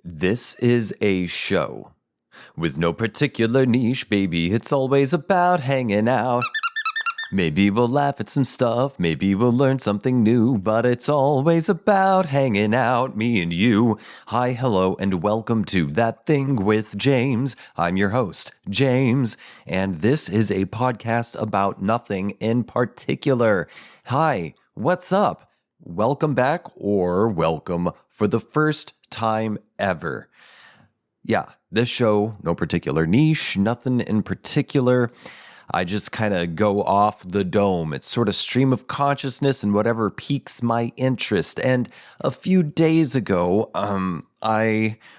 This is a show with no particular niche, baby. It's always about hanging out. Maybe we'll laugh at some stuff, maybe we'll learn something new, but it's always about hanging out, me and you. Hi, hello, and welcome to That Thing with James. I'm your host, James, and this is a podcast about nothing in particular. Hi, what's up? Welcome back, or welcome for the first time ever. Yeah, this show, no particular niche, nothing in particular. I just kind of go off the dome. It's sort of stream of consciousness and whatever piques my interest. And a few days ago,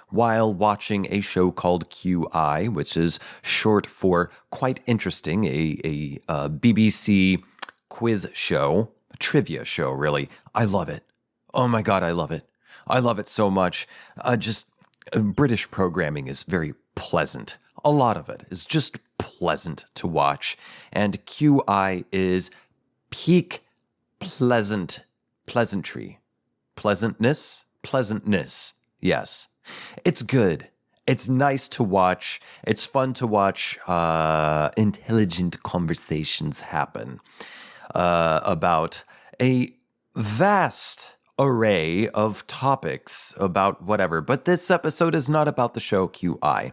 while watching a show called QI, which is short for Quite Interesting, a BBC quiz show, a trivia show, really. I love it. Oh my God, I love it. I love it so much. British programming is very pleasant. A lot of it is just pleasant to watch. And QI is peak pleasantry. Pleasantness. Yes. It's good. It's nice to watch. It's fun to watch intelligent conversations happen about a vast array of topics about whatever. But this episode is not about the show QI.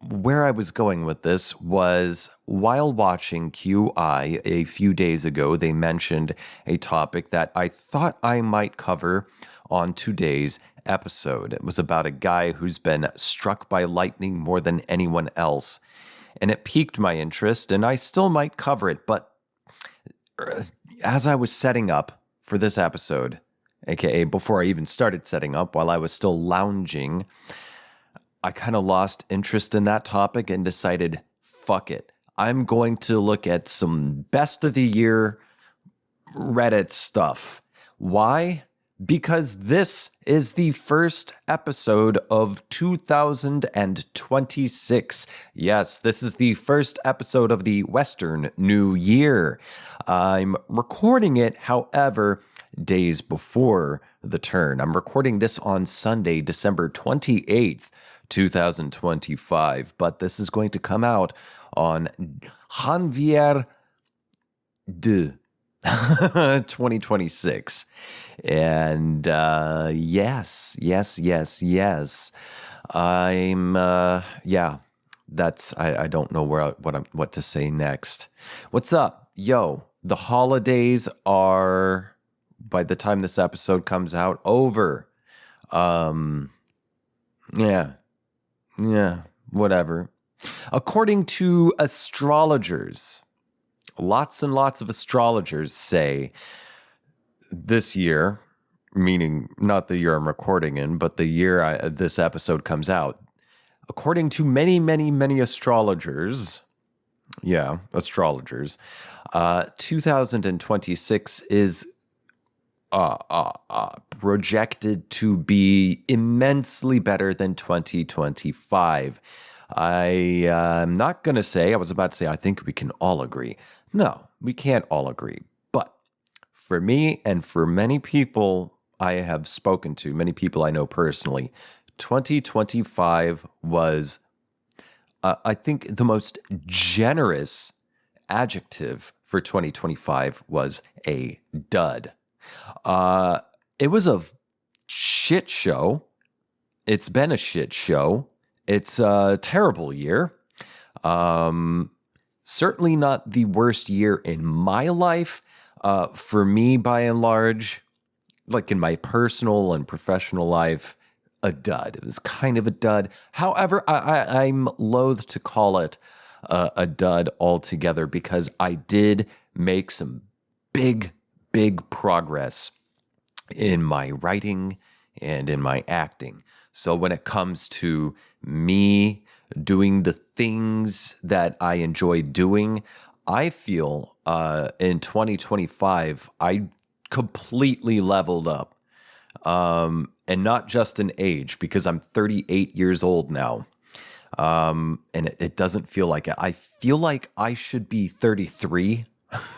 Where I was going with this was while watching QI a few days ago, they mentioned a topic that I thought I might cover on today's episode. It was about a guy who's been struck by lightning more than anyone else. And it piqued my interest, and I still might cover it. But as I was setting up for this episode, aka before I even started setting up, while I was still lounging, I kind of lost interest in that topic and decided, fuck it. I'm going to look at some best of the year Reddit stuff. Why? Because this is the first episode of 2026. Yes, this is the first episode of the Western New Year. I'm recording it, however, days before the turn. I'm recording this on Sunday, December 28th, 2025, but this is going to come out on Janvier 2026. And yes. I don't know what to say next. What's up? Yo, the holidays are, by the time this episode comes out, over. Yeah, whatever. According to astrologers, lots and lots of astrologers say this year, meaning not the year I'm recording in, but the year this episode comes out, according to many astrologers, 2026 is projected to be immensely better than 2025. I'm not going to say, I was about to say, I think we can all agree. No, we can't all agree. But for me and for many people I have spoken to, many people I know personally, 2025 was, I think the most generous adjective for 2025 was a dud. It was a shit show. It's been a shit show. It's a terrible year. Certainly not the worst year in my life. For me, by and large, like in my personal and professional life, a dud. It was kind of a dud. However, I'm loath to call it a dud altogether because I did make some big progress in my writing and in my acting. So when it comes to me doing the things that I enjoy doing, I feel in 2025, I completely leveled up. And not just in age, because I'm 38 years old now. And it doesn't feel like it. I feel like I should be 33.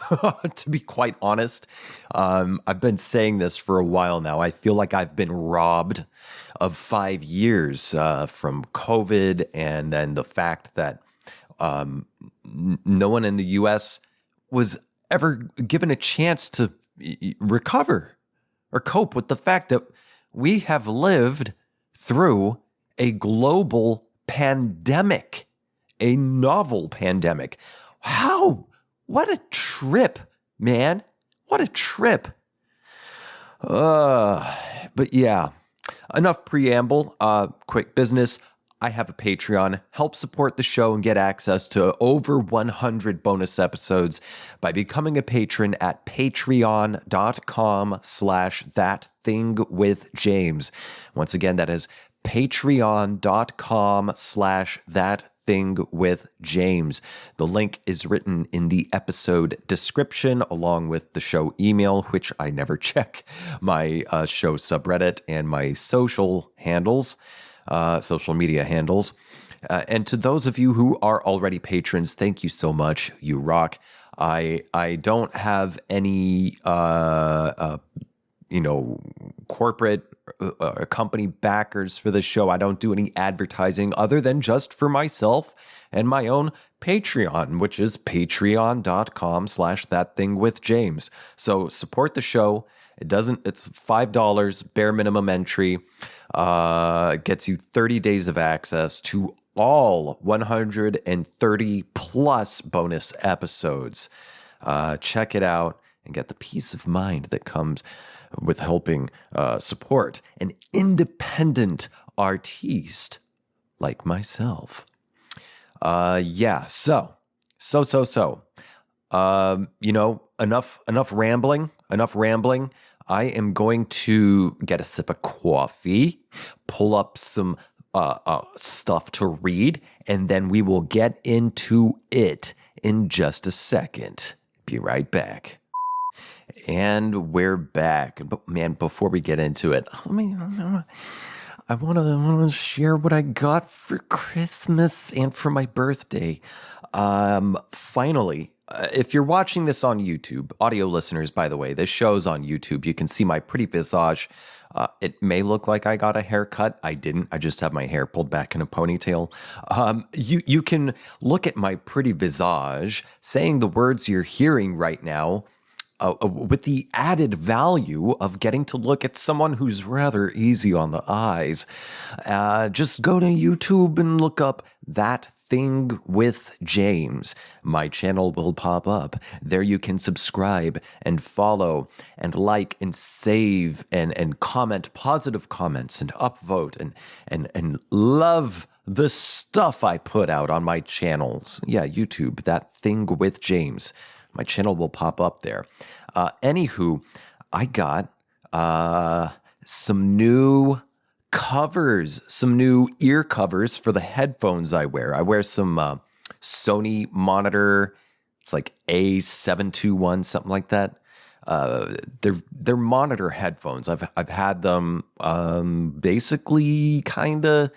to be quite honest. I've been saying this for a while now. I feel like I've been robbed of 5 years from COVID, and then the fact that no one in the U.S. was ever given a chance to recover or cope with the fact that we have lived through a global pandemic, a novel pandemic. Wow. What a trip, man. What a trip. But yeah, enough preamble. Quick business. I have a Patreon. Help support the show and get access to over 100 bonus episodes by becoming a patron at patreon.com/ThatThingWithJames. Once again, that is patreon.com/ThatThingWithJames. The link is written in the episode description along with the show email, which I never check, my show subreddit, and my social handles. Social media handles. And to those of you who are already patrons, thank you so much. You rock. I don't have any, corporate company backers for the show. I don't do any advertising other than just for myself and my own Patreon, which is patreon.com/ThatThingWithJames. So support the show. It's $5 bare minimum entry. Gets you 30 days of access to all 130 plus bonus episodes. Check it out and get the peace of mind that comes with helping support an independent artiste like myself. So. Enough rambling. I am going to get a sip of coffee, pull up some stuff to read, and then we will get into it in just a second. Be right back. And we're back. But man, before we get into it, I want to share what I got for Christmas and for my birthday. Finally, if you're watching this on YouTube, audio listeners, by the way, this show's on YouTube. You can see my pretty visage. It may look like I got a haircut. I didn't. I just have my hair pulled back in a ponytail. You can look at my pretty visage, saying the words you're hearing right now, with the added value of getting to look at someone who's rather easy on the eyes. Just go to YouTube and look up That Thing with James. My channel will pop up. There you can subscribe and follow and like and save and comment positive comments and upvote and love the stuff I put out on my channels. Yeah, YouTube, That Thing with James. My channel will pop up there. Anywho, I got some new covers, some new ear covers for the headphones I wear. I wear some Sony monitor. It's like A721, something like that. They're monitor headphones. I've had them basically kind of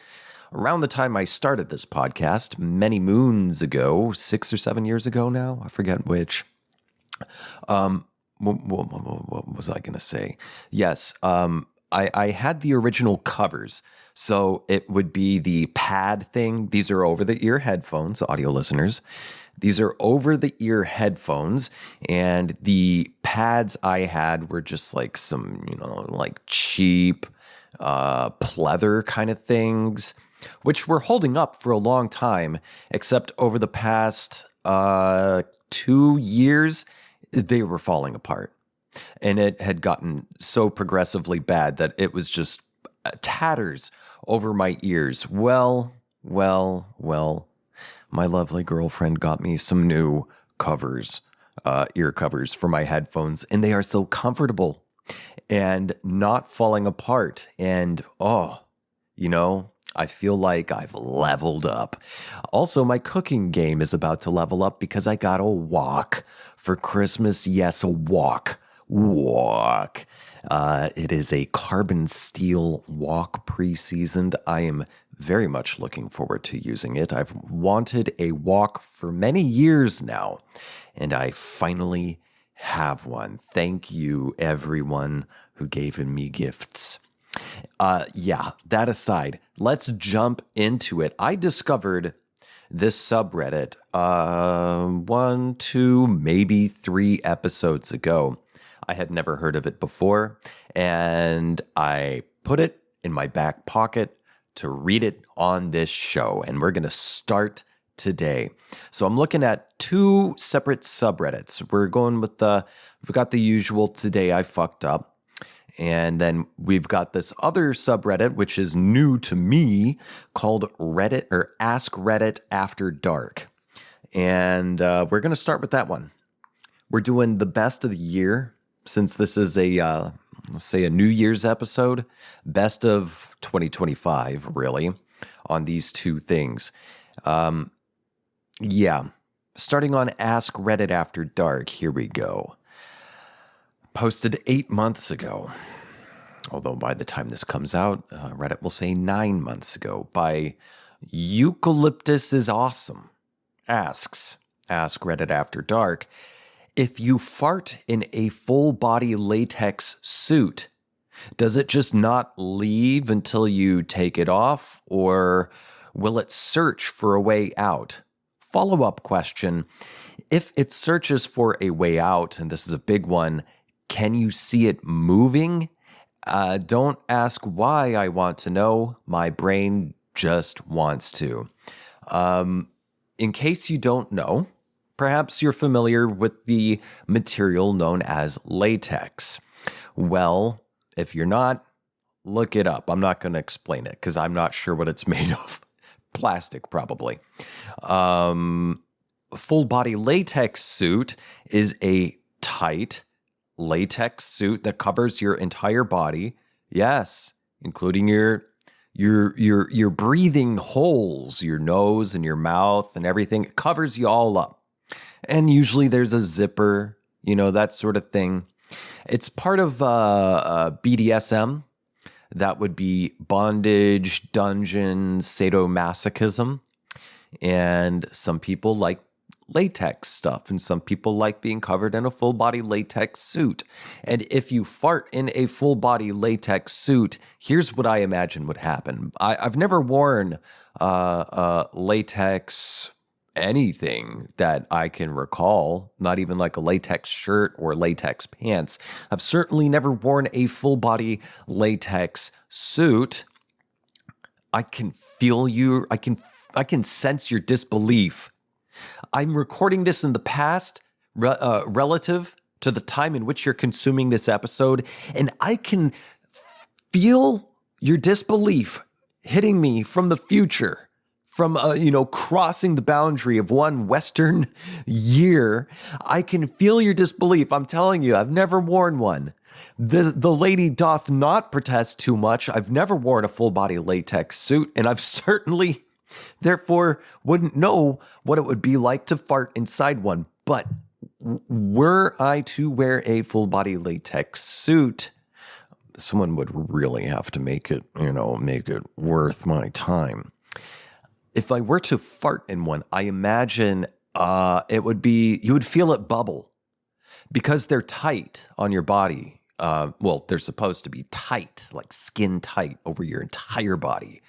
around the time I started this podcast, many moons ago, 6 or 7 years ago now. I forget which. What was I going to say? Yes. I had the original covers. So it would be the pad thing. These are over the ear headphones, audio listeners. These are over the ear headphones. And the pads I had were just like some, like cheap pleather kind of things, which were holding up for a long time, except over the past 2 years, they were falling apart. And it had gotten so progressively bad that it was just tatters over my ears. Well, my lovely girlfriend got me some new covers, ear covers for my headphones, and they are so comfortable and not falling apart. And I feel like I've leveled up. Also, my cooking game is about to level up because I got a wok for Christmas. Yes, a wok. It is a carbon steel wok pre-seasoned. I am very much looking forward to using it. I've wanted a wok for many years now, and I finally have one. Thank you, everyone who gave me gifts. That aside, let's jump into it. I discovered this subreddit 1, 2, maybe 3 episodes ago. I had never heard of it before, and I put it in my back pocket to read it on this show, and we're going to start today. So I'm looking at 2 separate subreddits. We're going with we've got the usual Today I Fucked Up, and then we've got this other subreddit, which is new to me, called Reddit or Ask Reddit After Dark. And we're going to start with that one. We're doing the best of the year, since this is a, let's say, a New Year's episode. Best of 2025, really, on these 2 things. Starting on Ask Reddit After Dark, here we go. Posted 8 months ago, although by the time this comes out, Reddit will say 9 months ago, by Eucalyptus is Awesome. Asks, Ask Reddit After Dark, if you fart in a full-body latex suit, does it just not leave until you take it off, or will it search for a way out? Follow-up question, if it searches for a way out, and this is a big one, can you see it moving? Don't ask why, I want to know. My brain just wants to. In case you don't know, perhaps you're familiar with the material known as latex. Well, if you're not, look it up. I'm not going to explain it because I'm not sure what it's made of. Plastic, probably. Full-body latex suit is a tight latex suit that covers your entire body. Yes, including your breathing holes, your nose and your mouth and everything. It covers you all up. And usually there's a zipper, that sort of thing. It's part of BDSM. That would be bondage, dungeon, sadomasochism. And some people like latex stuff, and some people like being covered in a full-body latex suit. And if you fart in a full-body latex suit, here's what I imagine would happen. I've never worn latex anything that I can recall, not even like a latex shirt or latex pants. I've certainly never worn a full-body latex suit. I can feel you. I can sense your disbelief. I'm recording this in the past, relative to the time in which you're consuming this episode, and I can feel your disbelief hitting me from the future, from crossing the boundary of one Western year. I can feel your disbelief. I'm telling you, I've never worn one. The lady doth not protest too much. I've never worn a full-body latex suit, and I've certainly, therefore, wouldn't know what it would be like to fart inside one. But were I to wear a full-body latex suit, someone would really have to make it worth my time. If I were to fart in one, I imagine it would be, you would feel it bubble because they're tight on your body. They're supposed to be tight, like skin tight over your entire body.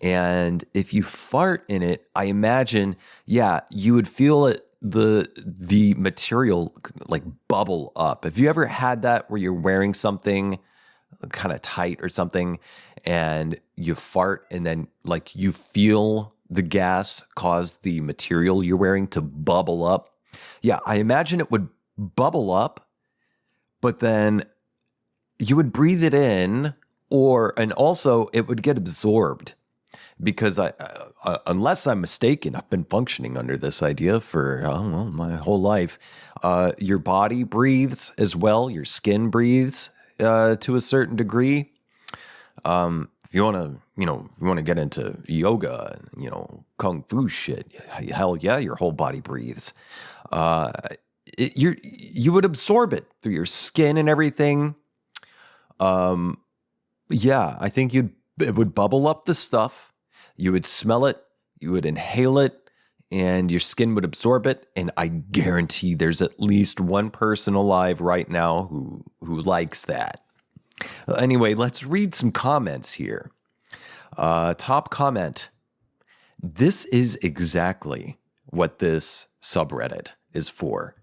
And if you fart in it, I imagine, you would feel it, the material like bubble up. Have you ever had that where you're wearing something kind of tight or something and you fart and then like you feel the gas cause the material you're wearing to bubble up? Yeah, I imagine it would bubble up, but then you would breathe it in, and also it would get absorbed. Because unless I'm mistaken, I've been functioning under this idea for my whole life. Your body breathes as well. Your skin breathes to a certain degree. If you want to, get into yoga, kung fu shit, hell yeah, your whole body breathes. You would absorb it through your skin and everything. I think it would bubble up the stuff. You would smell it, you would inhale it, and your skin would absorb it. And I guarantee there's at least one person alive right now who likes that. Anyway, let's read some comments here. Top comment. This is exactly what this subreddit is for.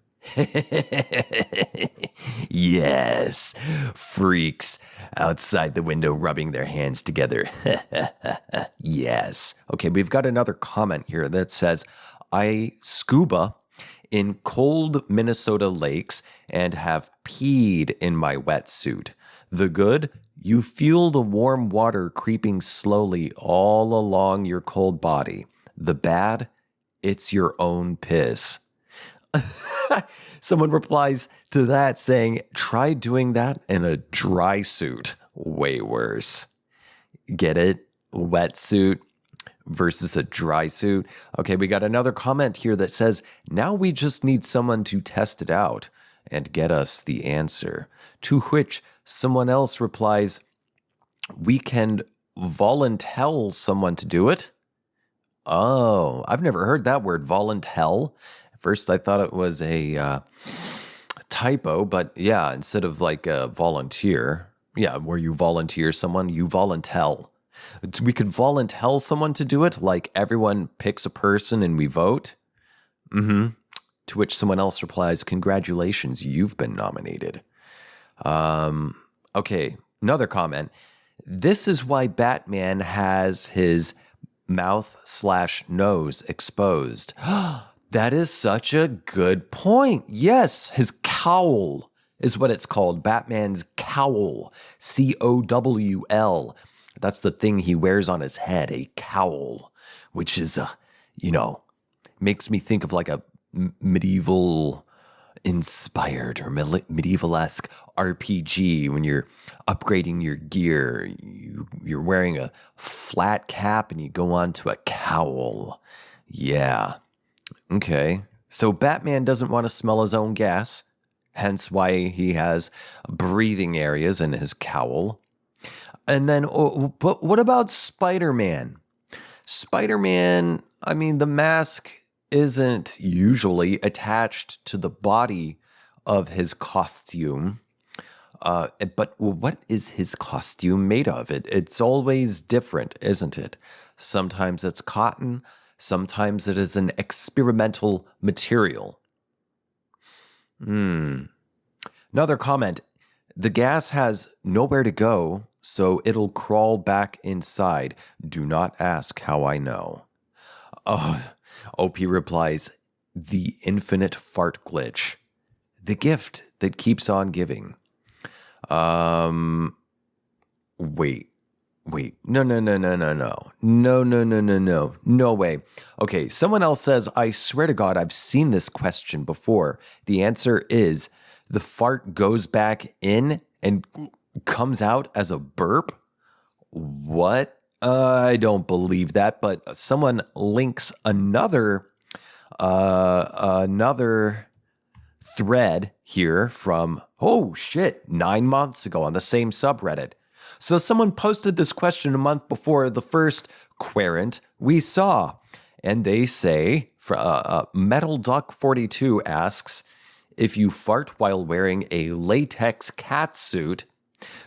Yes, freaks outside the window rubbing their hands together. Yes. Okay, we've got another comment here that says, I scuba in cold Minnesota lakes and have peed in my wetsuit. The good, you feel the warm water creeping slowly all along your cold body. The bad, it's your own piss. Someone replies to that saying, try doing that in a dry suit. Way worse. Get it? Wetsuit versus a dry suit. Okay, we got another comment here that says, now we just need someone to test it out and get us the answer. To which someone else replies, we can voluntel someone to do it? Oh, I've never heard that word, voluntel. First, I thought it was a typo, but yeah, instead of like a volunteer, yeah, where you volunteer someone, you voluntel. We could voluntel someone to do it, like everyone picks a person and we vote. To which someone else replies, congratulations, you've been nominated. Okay, another comment. This is why Batman has his mouth/nose exposed. That is such a good point. Yes, his cowl is what it's called. Batman's cowl. C-O-W-L. That's the thing he wears on his head, a cowl, which is, makes me think of like a medieval inspired or medieval-esque RPG when you're upgrading your gear. You're wearing a flat cap and you go on to a cowl. Yeah. Okay, so Batman doesn't want to smell his own gas, hence why he has breathing areas in his cowl. And then, but what about Spider-Man? Spider-Man, I mean, the mask isn't usually attached to the body of his costume. But what is his costume made of? It's always different, isn't it? Sometimes it's cotton. Sometimes it is an experimental material. Another comment. The gas has nowhere to go, so it'll crawl back inside. Do not ask how I know. Oh, OP replies, the infinite fart glitch. The gift that keeps on giving. Wait. No way. Okay, someone else says, I swear to God, I've seen this question before. The answer is, the fart goes back in and comes out as a burp? What? I don't believe that, but someone links another thread here from, 9 months ago on the same subreddit. So someone posted this question a month before the first querent we saw. And they say, Metal Duck 42 asks, if you fart while wearing a latex catsuit,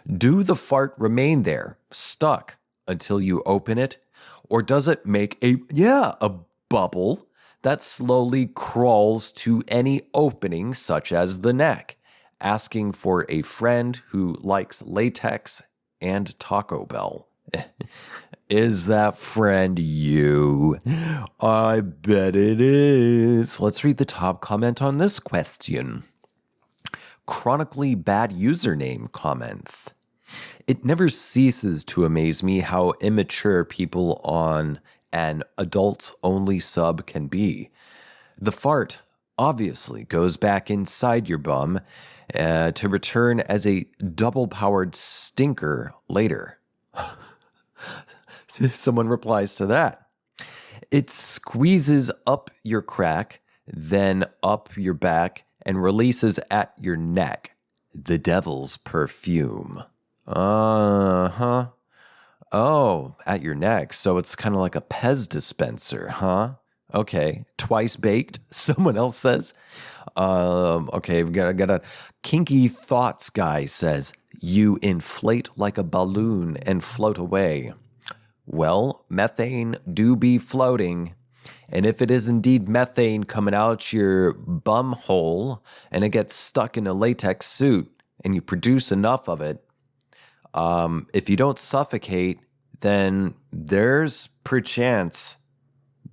do the fart remain there, stuck, until you open it? Or does it make a bubble that slowly crawls to any opening, such as the neck? Asking for a friend who likes latex and Taco Bell. Is that friend you? I bet it is. Let's read the top comment on this question. Chronically Bad Username comments. It never ceases to amaze me how immature people on an adults-only sub can be. The fart obviously goes back inside your bum to return as a double-powered stinker later. Someone replies to that. It squeezes up your crack, then up your back, and releases at your neck. The devil's perfume. Oh, at your neck. So it's kind of like a Pez dispenser, huh? Okay. Twice baked, someone else says. Okay, we got a kinky thoughts guy says, you inflate like a balloon and float away. Well, methane do be floating. And if it is indeed methane coming out your bum hole and it gets stuck in a latex suit and you produce enough of it, if you don't suffocate, then there's perchance,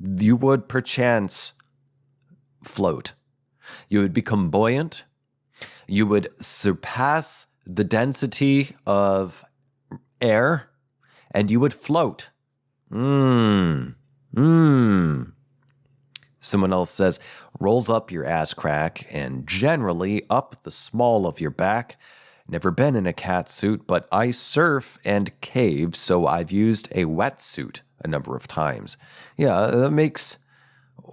you would perchance float. You would become buoyant. You would surpass the density of air, and you would float. Someone else says, rolls up your ass crack and generally up the small of your back. Never been in a cat suit, but I surf and cave, so I've used a wetsuit a number of times. Yeah, that makes...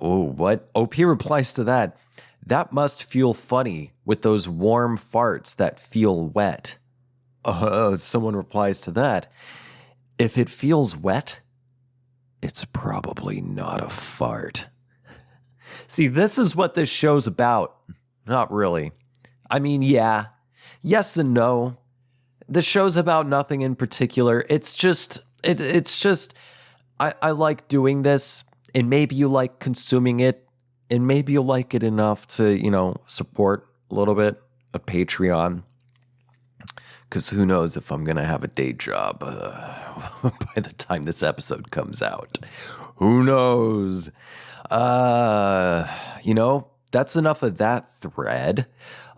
Oh, what? OP replies to that. That must feel funny with those warm farts that feel wet. Someone replies to that. If it feels wet, it's probably not a fart. See, this is what this show's about. Not really. I mean, yeah. Yes and no. The show's about nothing in particular. It's just, I like doing this, and maybe you like consuming it, and maybe you like it enough to, support a little bit a Patreon. Because who knows if I'm going to have a day job by the time this episode comes out. Who knows? That's enough of that thread.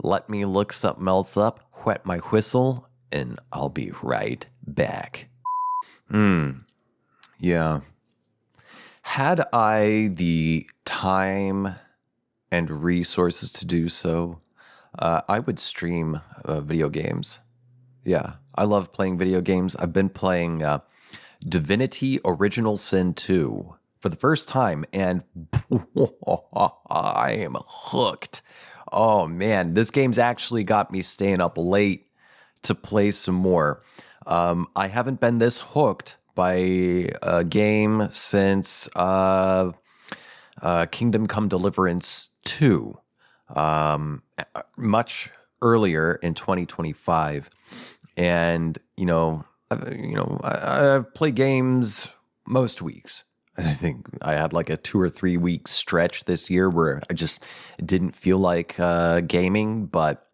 Let me look something else up, whet my whistle, and I'll be right back. Yeah. Had I the time and resources to do so, I would stream video games. Yeah, I love playing video games. I've been playing Divinity Original Sin 2 for the first time, and I am hooked. Oh, man, this game's actually got me staying up late to play some more. I haven't been this hooked by a game since Kingdom Come Deliverance 2, much earlier in 2025. And, I play games most weeks. I think I had like a 2 or 3 week stretch this year where I just didn't feel like gaming. But,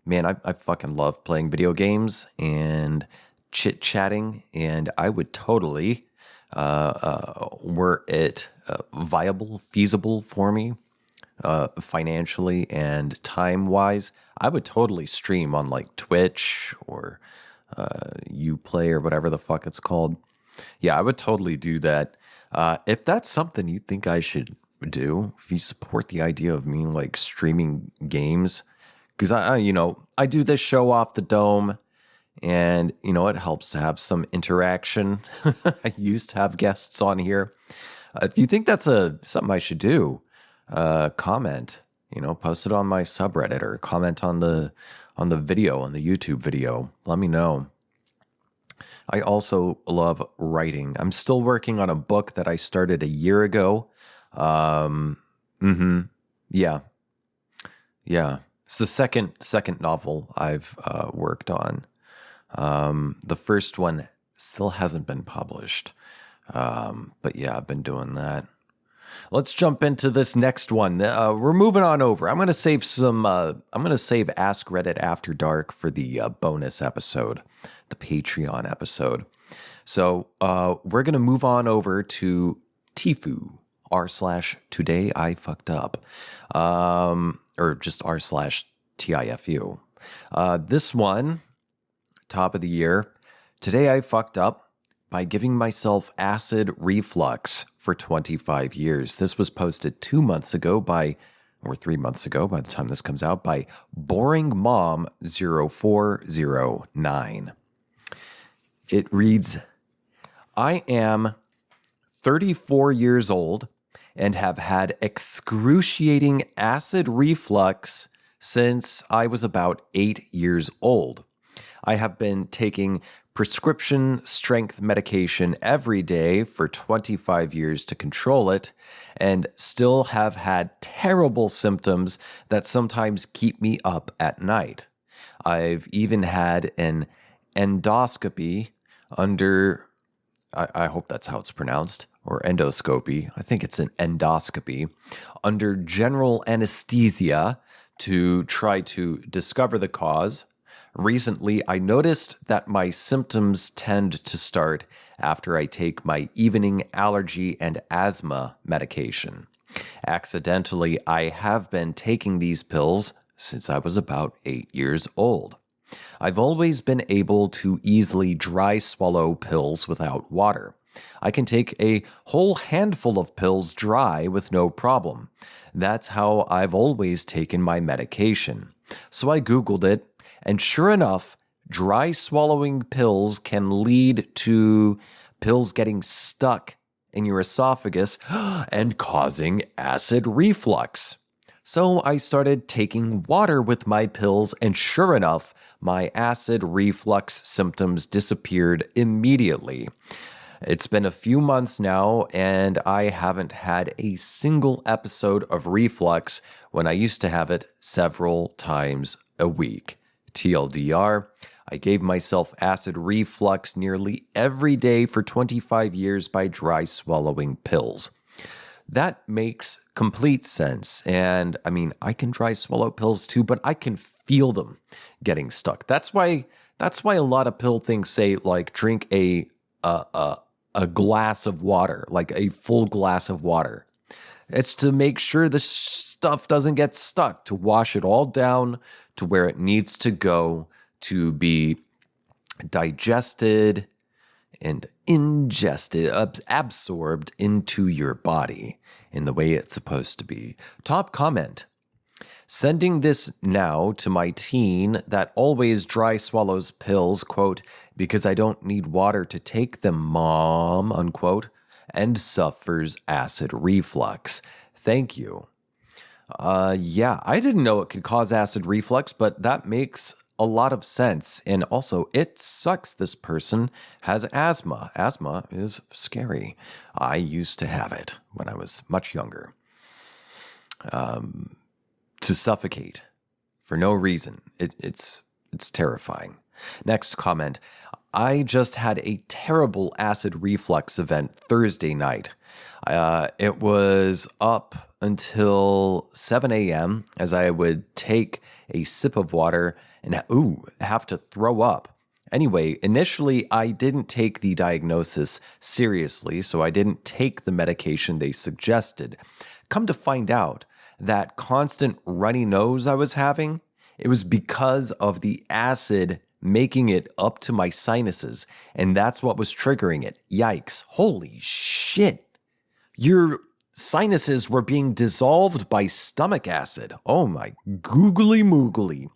man, I fucking love playing video games and chit-chatting. And I would totally, were it viable, feasible for me, financially and time-wise, I would totally stream on like Twitch or Uplay or whatever the fuck it's called. Yeah, I would totally do that. If that's something you think I should do, if you support the idea of me like streaming games, because I do this show off the dome, and it helps to have some interaction. I used to have guests on here. If you think that's something I should do, comment. Post it on my subreddit or comment on the video, on the YouTube video. Let me know. I also love writing. I'm still working on a book that I started a year ago. Yeah. It's the second novel I've worked on. The first one still hasn't been published. But yeah, I've been doing that. Let's jump into this next one. We're moving on over. I'm going to save Ask Reddit After Dark for the bonus episode, the Patreon episode. So we're going to move on over to Tifu, r/today I fucked up, or just r/TIFU. This one, top of the year. Today I fucked up by giving myself acid reflux for 25 years. This was posted 2 months ago or 3 months ago by the time this comes out, by Boring Mom 0409. It reads, I am 34 years old and have had excruciating acid reflux since I was about 8 years old. I have been taking prescription strength medication every day for 25 years to control it, and still have had terrible symptoms that sometimes keep me up at night. I've even had an endoscopy under, I hope that's how it's pronounced, or endoscopy. I think it's an endoscopy, under general anesthesia to try to discover the cause. Recently, I noticed that my symptoms tend to start after I take my evening allergy and asthma medication. Accidentally, I have been taking these pills since I was about 8 years old. I've always been able to easily dry swallow pills without water. I can take a whole handful of pills dry with no problem. That's how I've always taken my medication. So I Googled it, and sure enough, dry swallowing pills can lead to pills getting stuck in your esophagus and causing acid reflux. So I started taking water with my pills, and sure enough, my acid reflux symptoms disappeared immediately. It's been a few months now, and I haven't had a single episode of reflux when I used to have it several times a week. TLDR, I gave myself acid reflux nearly every day for 25 years by dry swallowing pills. That makes complete sense. And I mean, I can dry swallow pills too, but I can feel them getting stuck. That's why a lot of pill things say, like, drink a glass of water, like a full glass of water. It's to make sure the stuff doesn't get stuck, to wash it all down to where it needs to go to be digested and ingested, absorbed into your body in the way it's supposed to be. Top comment. Sending this now to my teen that always dry swallows pills, quote, because I don't need water to take them, mom, unquote, and suffers acid reflux. Thank you. Yeah, I didn't know it could cause acid reflux, but that makes a lot of sense. And also, it sucks this person has asthma. Asthma is scary. I used to have it when I was much younger. To suffocate for no reason. It's terrifying. Next comment. I just had a terrible acid reflux event Thursday night. It was up until 7 a.m. as I would take a sip of water and have to throw up. Anyway, initially I didn't take the diagnosis seriously, so I didn't take the medication they suggested. Come to find out, that constant runny nose I was having, it was because of the acid making it up to my sinuses, and that's what was triggering it. Yikes. Holy shit. Your sinuses were being dissolved by stomach acid. Oh my googly moogly.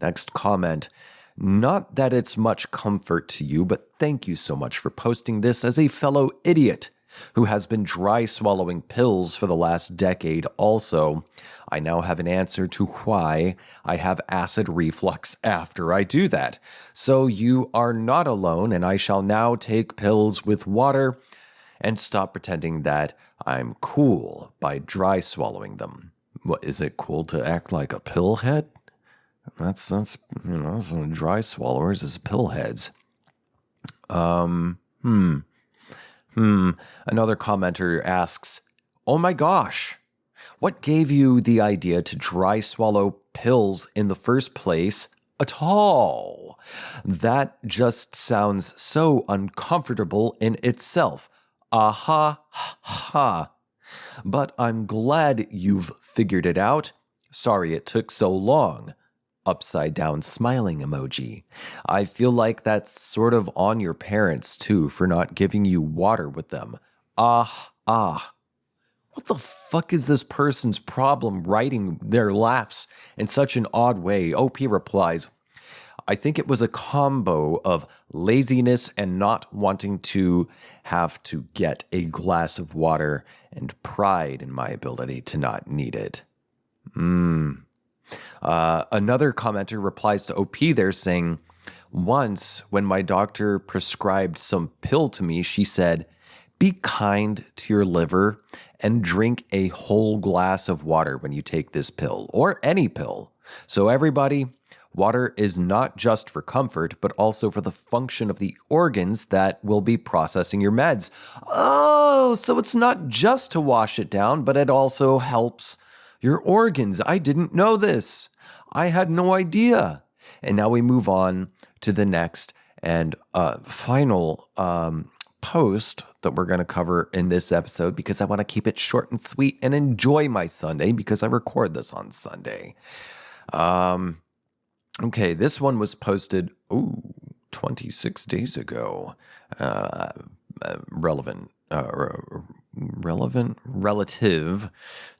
Next comment. Not that it's much comfort to you, but thank you so much for posting this as a fellow idiot who has been dry swallowing pills for the last decade also. I now have an answer to why I have acid reflux after I do that. So you are not alone, and I shall now take pills with water and stop pretending that I'm cool by dry swallowing them. What, is it cool to act like a pillhead? That's dry swallowers is pillheads. Another commenter asks, oh my gosh, what gave you the idea to dry swallow pills in the first place at all? That just sounds so uncomfortable in itself. Aha, ha. But I'm glad you've figured it out. Sorry it took so long. Upside down smiling emoji. I feel like that's sort of on your parents too for not giving you water with them. What the fuck is this person's problem writing their laughs in such an odd way? OP replies, I think it was a combo of laziness and not wanting to have to get a glass of water and pride in my ability to not need it. Another commenter replies to OP there saying, Once, when my doctor prescribed some pill to me, she said, "Be kind to your liver and drink a whole glass of water when you take this pill, or any pill." So everybody, water is not just for comfort, but also for the function of the organs that will be processing your meds. Oh, so it's not just to wash it down, but it also helps your organs. I didn't know this. I had no idea. And now we move on to the next and final post that we're going to cover in this episode, because I want to keep it short and sweet and enjoy my Sunday, because I record this on Sunday. Okay, this one was posted 26 days ago. Relative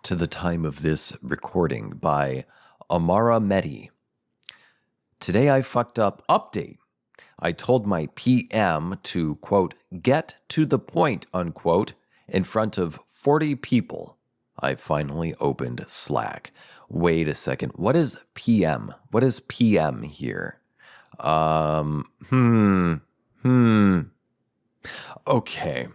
to the time of this recording, by Amara Mehdi. "Today I fucked up. Update. I told my PM to, quote, get to the point, unquote, in front of 40 people. I finally opened Slack." Wait a second. What is PM? What is PM here? Okay.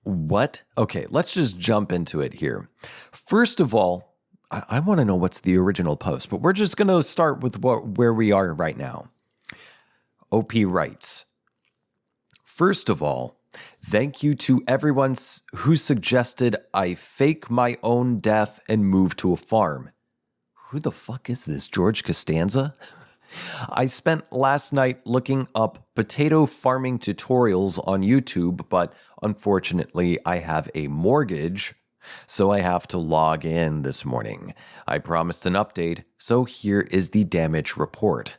What? Okay, let's just jump into it here. First of all, I want to know what's the original post, but we're just going to start with where we are right now. OP writes, "First of all, thank you to everyone who suggested I fake my own death and move to a farm." Who the fuck is this, George Costanza? "I spent last night looking up potato farming tutorials on YouTube, but unfortunately I have a mortgage, so I have to log in this morning. I promised an update, so here is the damage report.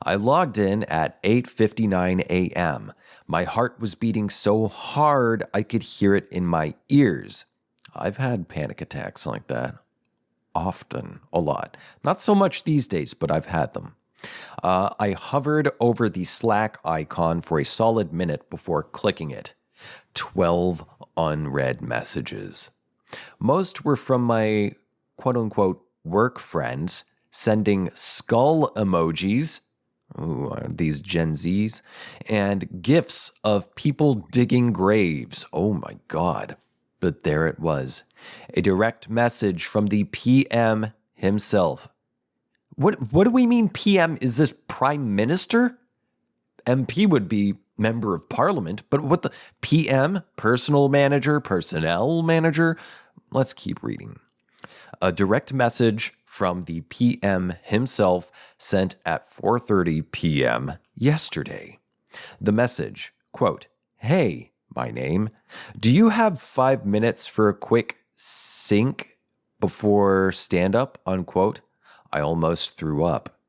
I logged in at 8:59 a.m. My heart was beating so hard I could hear it in my ears. I've had panic attacks like that. Often, a lot. Not so much these days, but I've had them. I hovered over the Slack icon for a solid minute before clicking it. 12 unread messages. Most were from my quote-unquote work friends sending skull emojis, these Gen Zs, and GIFs of people digging graves. Oh my God. But there it was, a direct message from the PM himself. What do we mean PM? Is this Prime Minister? MP would be Member of Parliament, but what the PM? Personal Manager? Personnel Manager? Let's keep reading. A direct message from the PM himself sent at 4:30 p.m. yesterday. The message, quote, "Hey, my name. Do you have 5 minutes for a quick sync before stand-up?" Unquote. I almost threw up.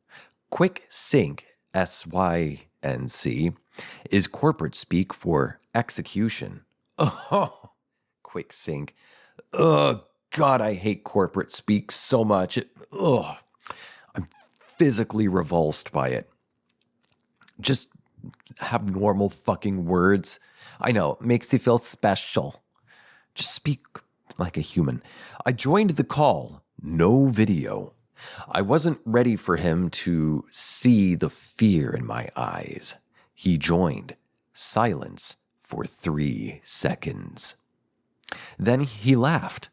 Quick sync, SYNC, is corporate speak for execution. Oh, quick sync. Oh, God, I hate corporate speak so much. I'm physically revulsed by it. Just have normal fucking words. I know, it makes you feel special. Just speak like a human. I joined the call. No video. I wasn't ready for him to see the fear in my eyes. He joined. Silence for 3 seconds. Then he laughed.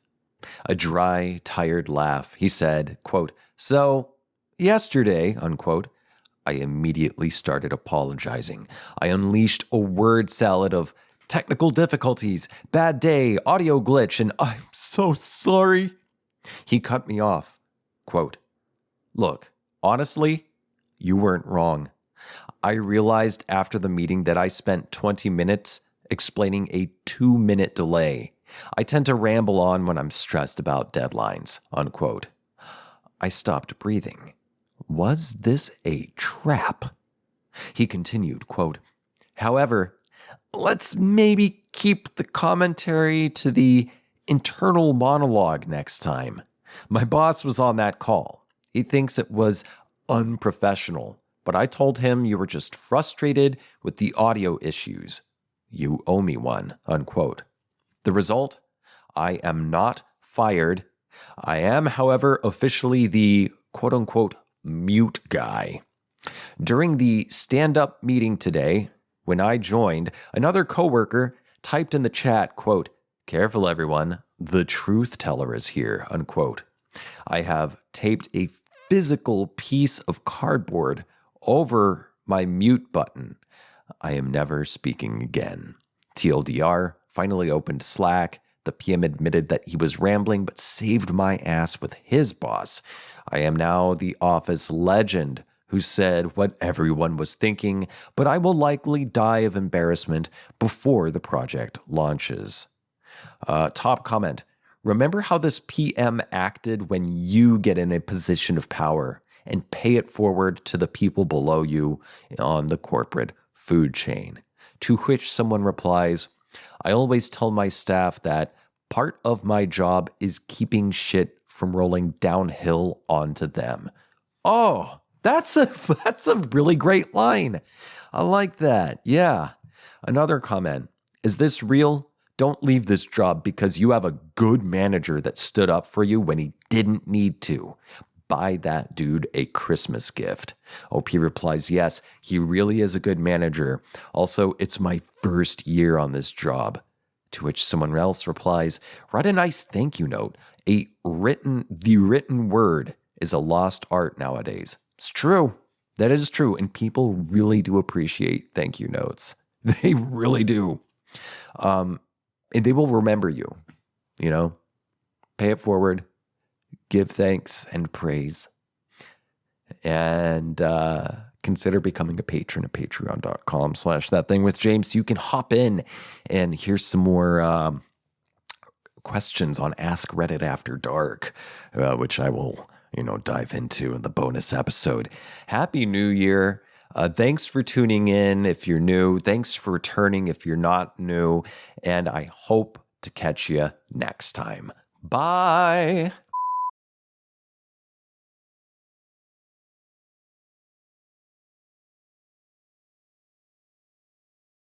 A dry, tired laugh. He said, quote, "So, yesterday," unquote. I immediately started apologizing. I unleashed a word salad of technical difficulties, bad day, audio glitch, and "I'm so sorry." He cut me off. Quote, "Look, honestly, you weren't wrong. I realized after the meeting that I spent 20 minutes explaining a 2-minute delay. I tend to ramble on when I'm stressed about deadlines," unquote. I stopped breathing. Was this a trap? He continued, quote, "However, let's maybe keep the commentary to the internal monologue next time. My boss was on that call. He thinks it was unprofessional, but I told him you were just frustrated with the audio issues. You owe me one," unquote. The result? I am not fired. I am, however, officially the quote-unquote mute guy. During the stand-up meeting today, when I joined, another coworker typed in the chat, quote, "Careful everyone, the truth teller is here," unquote. I have taped a physical piece of cardboard over my mute button. I am never speaking again. TLDR, finally opened Slack. The PM admitted that he was rambling, but saved my ass with his boss. I am now the office legend who said what everyone was thinking, but I will likely die of embarrassment before the project launches. Top comment. Remember how this PM acted when you get in a position of power, and pay it forward to the people below you on the corporate food chain. To which someone replies, "I always tell my staff that part of my job is keeping shit from rolling downhill onto them." Oh, that's a really great line. I like that. Yeah. Another comment. Is this real? Don't leave this job because you have a good manager that stood up for you when he didn't need to. Buy that dude a Christmas gift. OP replies, yes, he really is a good manager. Also, it's my first year on this job. To which someone else replies, write a nice thank you note. The written word is a lost art nowadays. It's true. That is true. And people really do appreciate thank you notes. They really do. And they will remember you, pay it forward, give thanks and praise, and consider becoming a patron at patreon.com/ThatThingWithJames. You can hop in and hear some more questions on Ask Reddit After Dark, which I will, dive into in the bonus episode. Happy New Year. Thanks for tuning in if you're new. Thanks for returning if you're not new. And I hope to catch you next time. Bye.